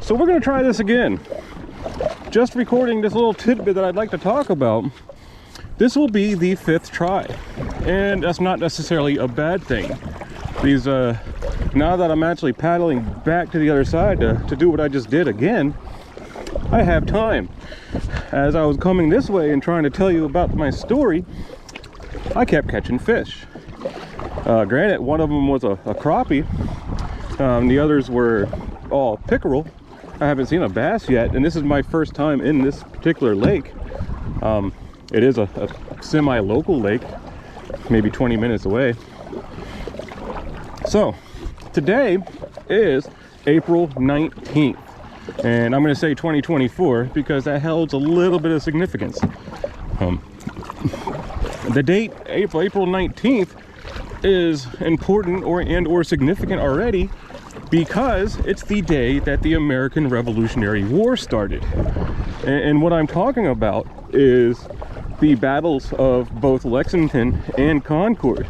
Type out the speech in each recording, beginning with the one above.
So we're going to try this again. Just recording this little tidbit that I'd like to talk about. This will be the 5th try, and that's not necessarily a bad thing. These now that I'm actually paddling back to the other side to do what I just did again, I have time. As I was coming this way and trying to tell you about my story, I kept catching fish. Granted, one of them was a crappie. The others were all pickerel. I haven't seen a bass yet, and this is my first time in this particular lake. It is a semi-local lake, maybe 20 minutes away. So today is April 19th, and I'm going to say 2024 because that holds a little bit of significance. The date April 19th is important or significant already because it's the day that the American Revolutionary War started. And what I'm talking about is the battles of both Lexington and Concord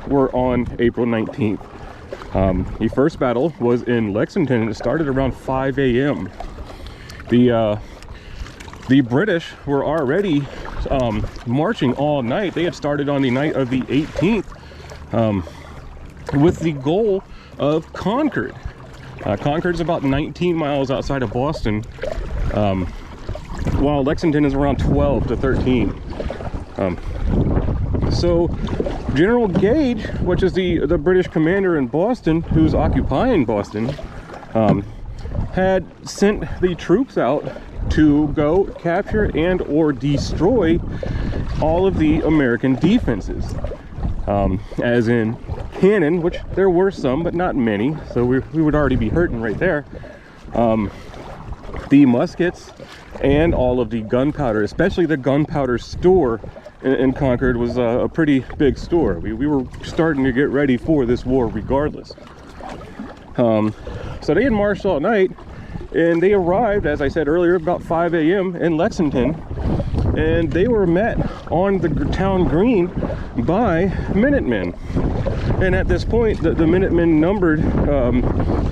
were on April 19th. The first battle was in Lexington, and it started around 5 a.m. The British were already marching all night. They had started on the night of the 18th with the goal of Concord. Concord is about 19 miles outside of Boston, while Lexington is around 12 to 13. So General Gage, which is the British commander in Boston, who's occupying Boston, had sent the troops out to go capture and or destroy all of the American defenses, as in cannon, which there were some but not many, so we would already be hurting right there. The muskets and all of the gunpowder, especially the gunpowder store in Concord was a pretty big store. We were starting to get ready for this war regardless. So they had marched all night, and they arrived, as I said earlier, about 5 a.m. in Lexington, and they were met on the town green by Minutemen. And at this point, the Minutemen numbered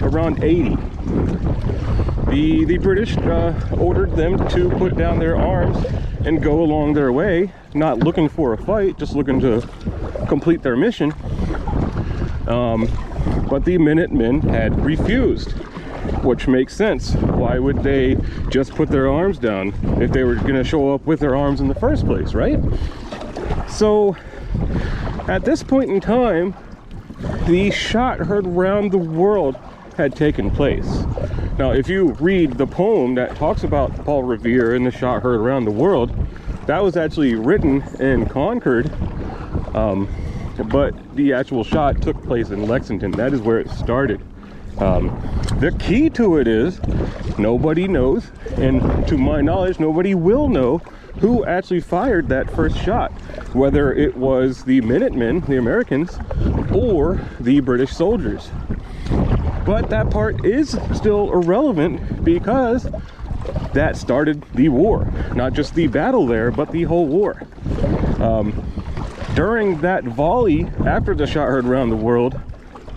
around 80. The British ordered them to put down their arms and go along their way, not looking for a fight, just looking to complete their mission. But the Minutemen had refused, which makes sense. Why would they just put their arms down if they were going to show up with their arms in the first place, right? So at this point in time, the shot heard around the world had taken place. Now, if you read the poem that talks about Paul Revere and the shot heard around the world, that was actually written in Concord, but the actual shot took place in Lexington. That is where it started. The key to it is nobody knows, and to my knowledge, nobody will know who actually fired that first shot, whether it was the Minutemen, the Americans, or the British soldiers. But that part is still irrelevant because that started the war. Not just the battle there, but the whole war. During that volley, after the shot heard around the world,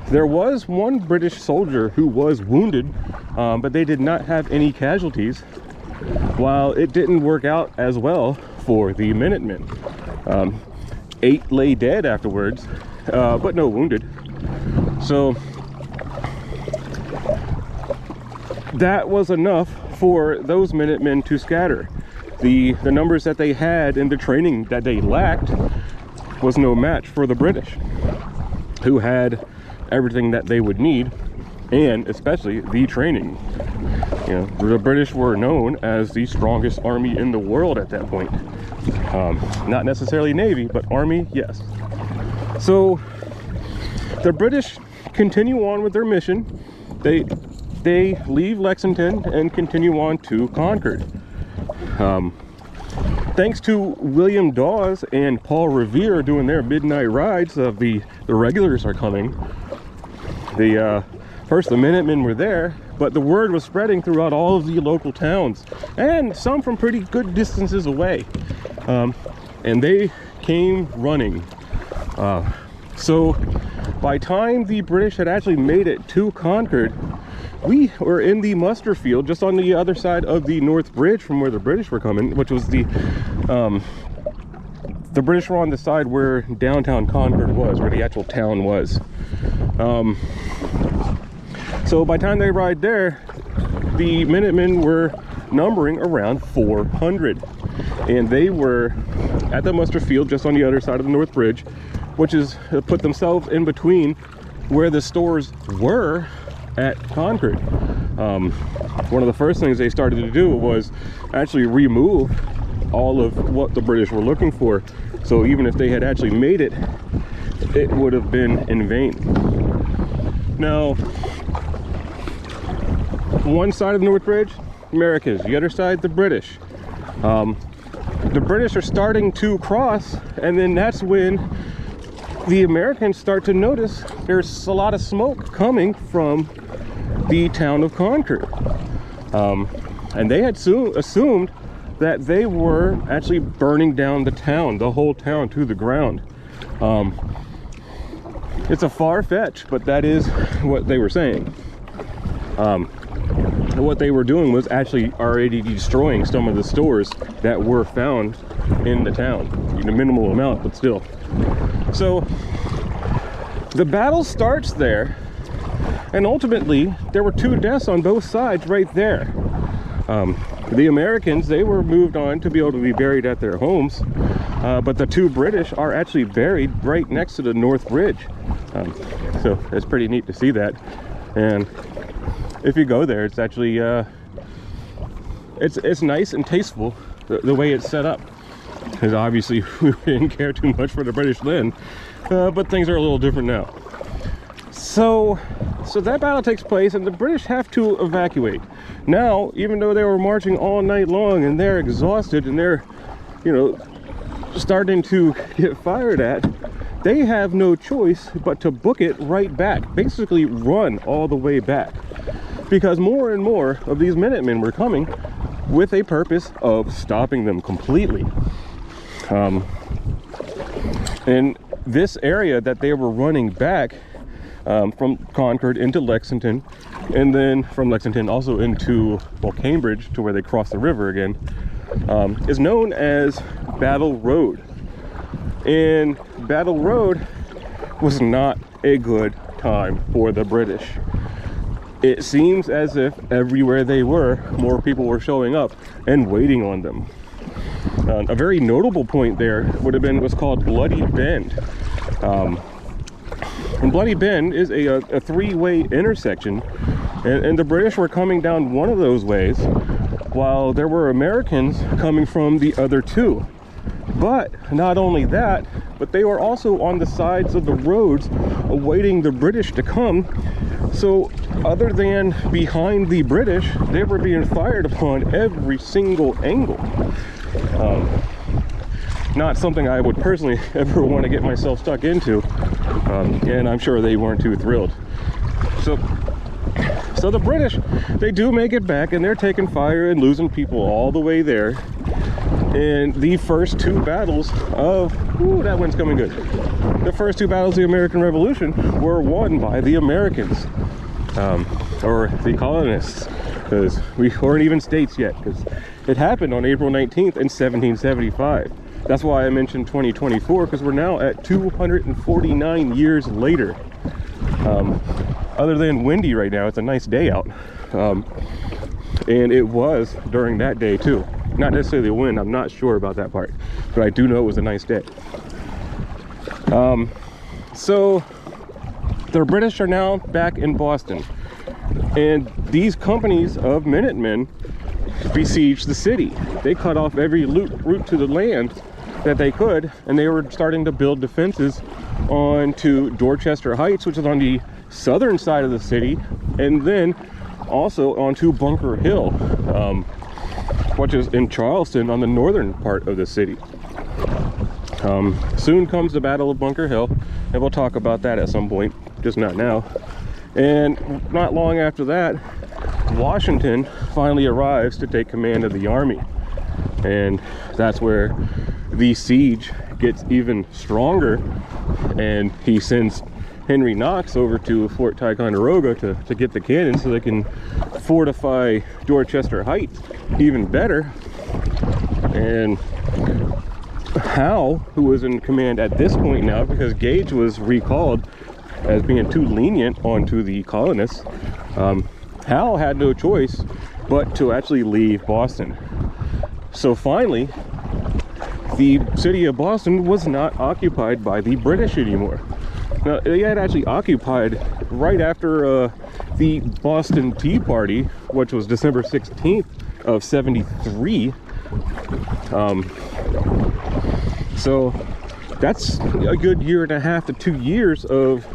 there was one British soldier who was wounded, but they did not have any casualties, while it didn't work out as well for the Minutemen. 8 lay dead afterwards, but no wounded. So that was enough for those Minutemen to scatter. The numbers that they had and the training that they lacked was no match for the British, who had everything that they would need, and especially the training. You know, the British were known as the strongest army in the world at that point. Not necessarily Navy, but Army, yes. So the British continue on with their mission. They leave Lexington and continue on to Concord. Thanks to William Dawes and Paul Revere doing their midnight rides of the regulars are coming. First the Minutemen were there, but the word was spreading throughout all of the local towns, and some from pretty good distances away. And they came running. So by time the British had actually made it to Concord, we were in the muster field just on the other side of the North Bridge from where the British were coming, which was the British were on the side where downtown Concord was, where the actual town was. So by the time they arrived there, the Minutemen were numbering around 400, and they were at the muster field just on the other side of the North Bridge, which is put themselves in between where the stores were at Concord. One of the first things they started to do was actually remove all of what the British were looking for. So even if they had actually made it, it would have been in vain. Now, one side of the North Bridge, Americans, the other side, the British. The British are starting to cross, and then that's when the Americans start to notice there's a lot of smoke coming from the town of Concord. And they had assumed that they were actually burning down the town, the whole town, to the ground. It's a far-fetched, but that is what they were saying. What they were doing was actually already destroying some of the stores that were found in the town, in a minimal amount, but still. So the battle starts there, and ultimately there were 2 deaths on both sides right there. The Americans, they were moved on to be able to be buried at their homes, but the 2 British are actually buried right next to the North Bridge. So it's pretty neat to see that. And if you go there, it's actually it's nice and tasteful the way it's set up, because obviously we didn't care too much for the British then, but things are a little different now. So that battle takes place, and the British have to evacuate. Now, even though they were marching all night long and they're exhausted and they're, you know, starting to get fired at, they have no choice but to book it right back, basically run all the way back, because more and more of these Minutemen were coming with a purpose of stopping them completely. And this area that they were running back from Concord into Lexington, and then from Lexington also into, well, Cambridge, to where they cross the river again, is known as Battle Road. And Battle Road was not a good time for the British. It seems as if everywhere they were, more people were showing up and waiting on them. A very notable point there would have been what's called Bloody Bend. And Bloody Bend is a 3-way intersection, and the British were coming down one of those ways, while there were Americans coming from the other 2. But not only that, but they were also on the sides of the roads awaiting the British to come. So other than behind the British, they were being fired upon every single angle. Not something I would personally ever want to get myself stuck into, and I'm sure they weren't too thrilled. So the British, they do make it back, and they're taking fire and losing people all the way there. And the first 2 battles of, ooh, that one's coming good. The first 2 battles of the American Revolution were won by the Americans, or the colonists, because we weren't even states yet, because it happened on April 19th in 1775. That's why I mentioned 2024, because we're now at 249 years later. Other than windy right now, it's a nice day out. And it was during that day too. Not necessarily the wind, I'm not sure about that part, but I do know it was a nice day. So the British are now back in Boston, and these companies of Minutemen besieged the city. They cut off every route to the land that they could, and they were starting to build defenses onto Dorchester Heights, which is on the southern side of the city, and then also onto Bunker Hill, which is in Charleston on the northern part of the city. Soon comes the Battle of Bunker Hill, and we'll talk about that at some point, just not now. And not long after that, Washington finally arrives to take command of the army, and that's where the siege gets even stronger, and he sends Henry Knox over to Fort Ticonderoga to get the cannon so they can fortify Dorchester Heights even better. And Howe, who was in command at this point now, because Gage was recalled as being too lenient onto the colonists, Howe had no choice but to actually leave Boston. So finally, the city of Boston was not occupied by the British anymore. Now, they had actually occupied right after the Boston Tea Party, which was December 16th of 73. So that's a good year and a half to 2 years of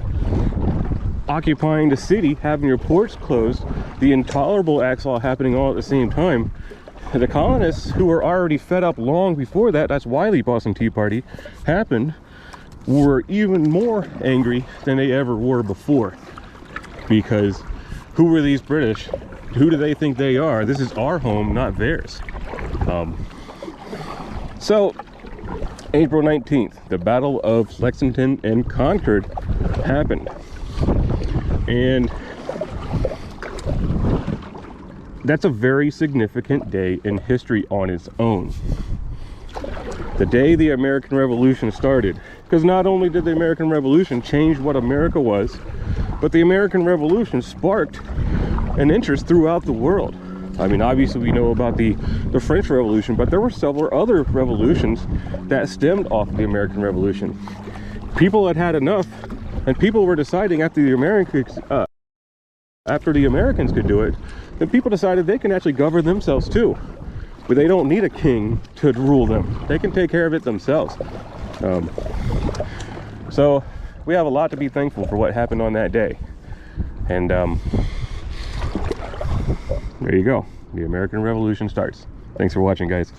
occupying the city, having your ports closed, the intolerable acts all happening all at the same time. The colonists, who were already fed up long before that, that's why the Boston Tea Party happened, were even more angry than they ever were before. Because who were these British? Who do they think they are? This is our home, not theirs. So April 19th, the Battle of Lexington and Concord happened. And that's a very significant day in history on its own. The day the American Revolution started. Because not only did the American Revolution change what America was, but the American Revolution sparked an interest throughout the world. I mean, obviously we know about the French Revolution, but there were several other revolutions that stemmed off of the American Revolution. People had had enough, and people were deciding after the Americans could do it, then people decided they can actually govern themselves too. But they don't need a king to rule them. They can take care of it themselves. So we have a lot to be thankful for what happened on that day. And there you go. The American Revolution starts. Thanks for watching, guys.